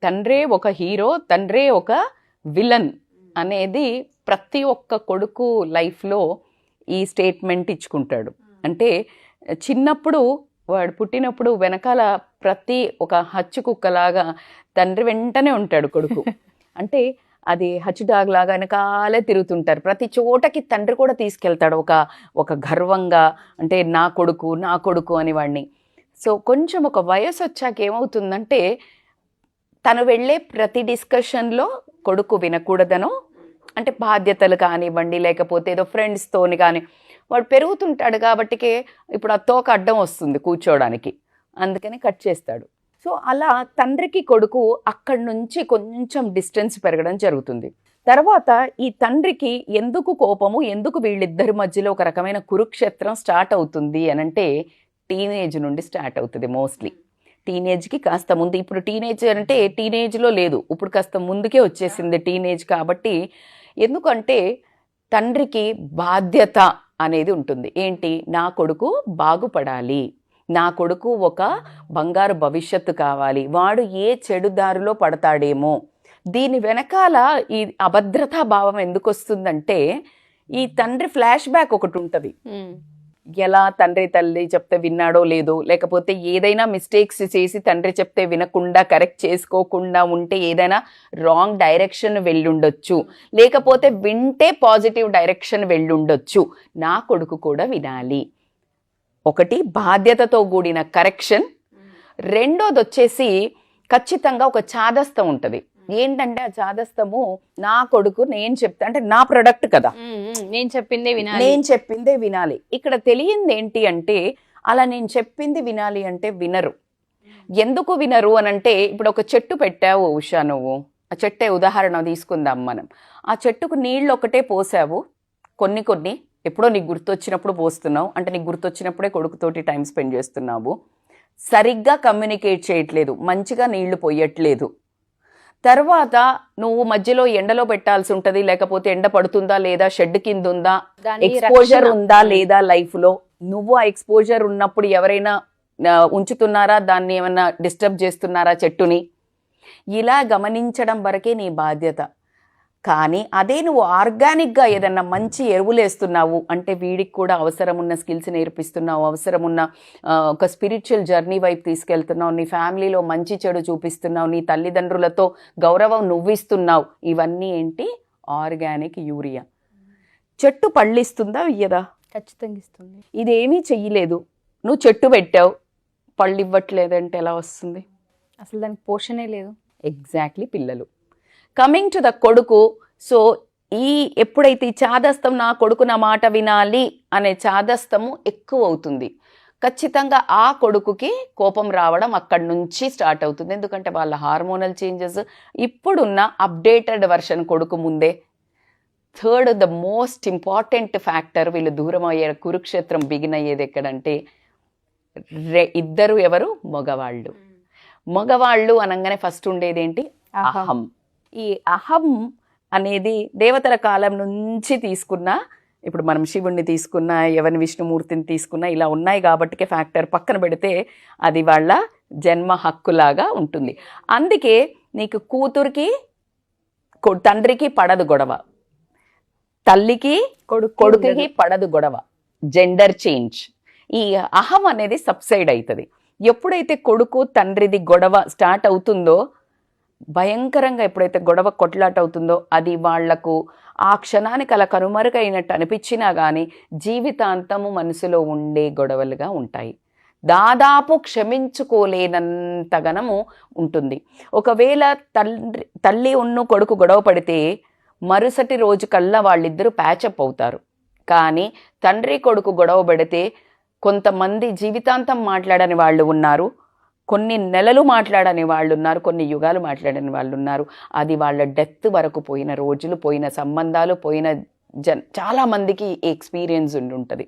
తండ్రే ఒక హీరో, తండ్రే ఒక విలన్ అనేది ప్రతి ఒక్క కొడుకు లైఫ్లో ఈ స్టేట్మెంట్ ఇచ్చుకుంటాడు. అంటే చిన్నప్పుడు వాడు పుట్టినప్పుడు వెనకాల ప్రతి ఒక హచ్చు కుక్కలాగా తండ్రి వెంటనే ఉంటాడు కొడుకు. అంటే అది హచ్చు డాగ్ లాగా వెనకాలే తిరుగుతుంటారు. ప్రతి చోటకి తండ్రి కూడా తీసుకెళ్తాడు ఒక గర్వంగా, అంటే నా కొడుకు అని వాడిని. సో కొంచెం ఒక వయసు వచ్చాక ఏమవుతుందంటే తను వెళ్ళే ప్రతి డిస్కషన్లో కొడుకు వినకూడదనో, అంటే బాధ్యతలు కానివ్వండి, లేకపోతే ఏదో ఫ్రెండ్స్తోని కానీ వాడు పెరుగుతుంటాడు కాబట్టికే ఇప్పుడు ఆ తోక అడ్డం వస్తుంది కూర్చోడానికి, అందుకని కట్ చేస్తాడు. సో అలా తండ్రికి కొడుకు అక్కడి నుంచి కొంచెం డిస్టెన్స్ పెరగడం జరుగుతుంది. తర్వాత ఈ తండ్రికి ఎందుకు కోపము, ఎందుకు వీళ్ళిద్దరి మధ్యలో ఒక రకమైన కురుక్షేత్రం స్టార్ట్ అవుతుంది అనంటే టీనేజ్ నుండి స్టార్ట్ అవుతుంది. మోస్ట్లీ టీనేజ్కి కాస్త ముందు, ఇప్పుడు టీనేజ్ అంటే టీనేజ్లో లేదు, ఇప్పుడు కాస్త ముందుకే వచ్చేసింది టీనేజ్. కాబట్టి ఎందుకంటే తండ్రికి బాధ్యత అనేది ఉంటుంది. ఏంటి, నా కొడుకు బాగుపడాలి, నా కొడుకు ఒక బంగారు భవిష్యత్తు కావాలి, వాడు ఏ చెడు దారిలో పడతాడేమో. దీని వెనకాల ఈ అభద్రతా భావం ఎందుకు వస్తుందంటే ఈ తండ్రి ఫ్లాష్ బ్యాక్ ఒకటి ఉంటుంది. ఎలా తండ్రి తల్లి చెప్తే విన్నాడో లేదో, లేకపోతే ఏదైనా మిస్టేక్స్ చేసి తండ్రి చెప్తే వినకుండా కరెక్ట్ చేసుకోకుండా ఉంటే ఏదైనా రాంగ్ డైరెక్షన్ వెళ్ళుండొచ్చు, లేకపోతే వింటే పాజిటివ్ డైరెక్షన్ వెళ్ళుండొచ్చు. నా కొడుకు కూడా వినాలి. ఒకటి బాధ్యతతో కూడిన కరెక్షన్, రెండోది వచ్చేసి ఖచ్చితంగా ఒక చాదస్తం ఉంటుంది. ఏంటంటే ఆ చాదస్తము, నా కొడుకు నేను చెప్తా, అంటే నా ప్రొడక్ట్ కదా, నేను చెప్పిందే వినాలి. ఇక్కడ తెలియంది ఏంటి అంటే అలా నేను చెప్పింది వినాలి అంటే వినరు. ఎందుకు వినరు అనంటే, ఇప్పుడు ఒక చెట్టు పెట్టావు ఉషా, నువ్వు ఆ చెట్టే ఉదాహరణ తీసుకుందాం మనం. ఆ చెట్టుకు నీళ్ళు ఒకటే పోసావు, కొన్ని ఎప్పుడో నీకు గుర్తొచ్చినప్పుడు పోస్తున్నావు, అంటే నీకు గుర్తొచ్చినప్పుడే కొడుకుతోటి టైం స్పెండ్ చేస్తున్నావు. సరిగ్గా కమ్యూనికేట్ చేయట్లేదు, మంచిగా నీళ్లు పోయట్లేదు. తర్వాత నువ్వు మధ్యలో ఎండలో పెట్టాల్సి ఉంటుంది, లేకపోతే ఎండ పడుతుందా లేదా, షెడ్ కింద ఉందా, ఎక్స్పోజర్ ఉందా లేదా లైఫ్లో. నువ్వు ఆ ఎక్స్పోజర్ ఉన్నప్పుడు ఎవరైనా ఉంచుతున్నారా, దాన్ని ఏమన్నా డిస్టర్బ్ చేస్తున్నారా చెట్టుని, ఇలా గమనించడం వరకే నీ బాధ్యత. కానీ అదే నువ్వు ఆర్గానిక్గా ఏదన్నా మంచి ఎరువులు వేస్తున్నావు అంటే, వీడికి కూడా అవసరం ఉన్న స్కిల్స్ నేర్పిస్తున్నావు, అవసరం ఉన్న ఒక స్పిరిచువల్ జర్నీ వైపు తీసుకెళ్తున్నావు, నీ ఫ్యామిలీలో మంచి చెడు చూపిస్తున్నావు, నీ తల్లిదండ్రులతో గౌరవం నువ్విస్తున్నావు. ఇవన్నీ ఏంటి, ఆర్గానిక్ యూరియా. చెట్టు పళ్ళిస్తుందా ఇయ్యదా? ఖచ్చితంగా ఇస్తుంది. ఇదేమీ చెయ్యలేదు, నువ్వు చెట్టు పెట్టావు పళ్ళు ఇవ్వట్లేదంటే ఎలా వస్తుంది? అసలు దానికి పోషణే లేదు. ఎగ్జాక్ట్లీ. పిల్లలు కమింగ్ టు ద కొడుకు. సో ఎప్పుడైతే ఈ చాదస్తం, నా కొడుకు నా మాట వినాలి అనే చాదస్తము ఎక్కువ అవుతుంది, ఖచ్చితంగా ఆ కొడుకుకి కోపం రావడం అక్కడి నుంచి స్టార్ట్ అవుతుంది. ఎందుకంటే వాళ్ళ హార్మోనల్ చేంజెస్, ఇప్పుడున్న అప్డేటెడ్ వర్షన్ కొడుకు ముందే. Third, the most important factor, వీళ్ళు దూరం అయ్యే కురుక్షేత్రం బిగిన్ అయ్యేది ఎక్కడంటే ఇద్దరు ఎవరు, మగవాళ్ళు అనగానే ఫస్ట్ ఉండేది ఏంటి, అహం. ఈ అహం అనేది దేవతల కాలం నుంచి తీసుకున్న, ఇప్పుడు మనం శివుణ్ణి తీసుకున్నా, ఎవరిని విష్ణుమూర్తిని తీసుకున్నా, ఇలా ఉన్నాయి కాబట్టికే ఫ్యాక్టర్ పక్కన పెడితే అది వాళ్ళ జన్మ హక్కులాగా ఉంటుంది. అందుకే నీకు కూతురికి తండ్రికి పడదు గొడవ, తల్లికి కొడుకుకి పడదు గొడవ, జెండర్ చేంజ్. ఈ అహం అనేది సబ్సైడ్ అవుతుంది. ఎప్పుడైతే కొడుకు తండ్రిది గొడవ స్టార్ట్ అవుతుందో, భయంకరంగా ఎప్పుడైతే గొడవ కొట్లాట అవుతుందో, అది వాళ్లకు ఆ క్షణానికి అలా కనుమరుగైనట్టు అనిపించినా కానీ జీవితాంతము మనసులో ఉండే గొడవలుగా ఉంటాయి. దాదాపు క్షమించుకోలేనంతగనము ఉంటుంది. ఒకవేళ తల్లి కొడుకు గొడవ పడితే మరుసటి రోజు కల్లా వాళ్ళిద్దరూ ప్యాచప్ అవుతారు. కానీ తండ్రి కొడుకు గొడవ పడితే కొంతమంది జీవితాంతం మాట్లాడని వాళ్ళు ఉన్నారు, కొన్ని నెలలు మాట్లాడని వాళ్ళు ఉన్నారు, కొన్ని యుగాలు మాట్లాడని వాళ్ళు ఉన్నారు. అది వాళ్ళ డెత్ వరకు పోయిన రోజులు, పోయిన సంబంధాలు, పోయిన చాలా మందికి ఎక్స్పీరియన్స్ ఉంటుంది.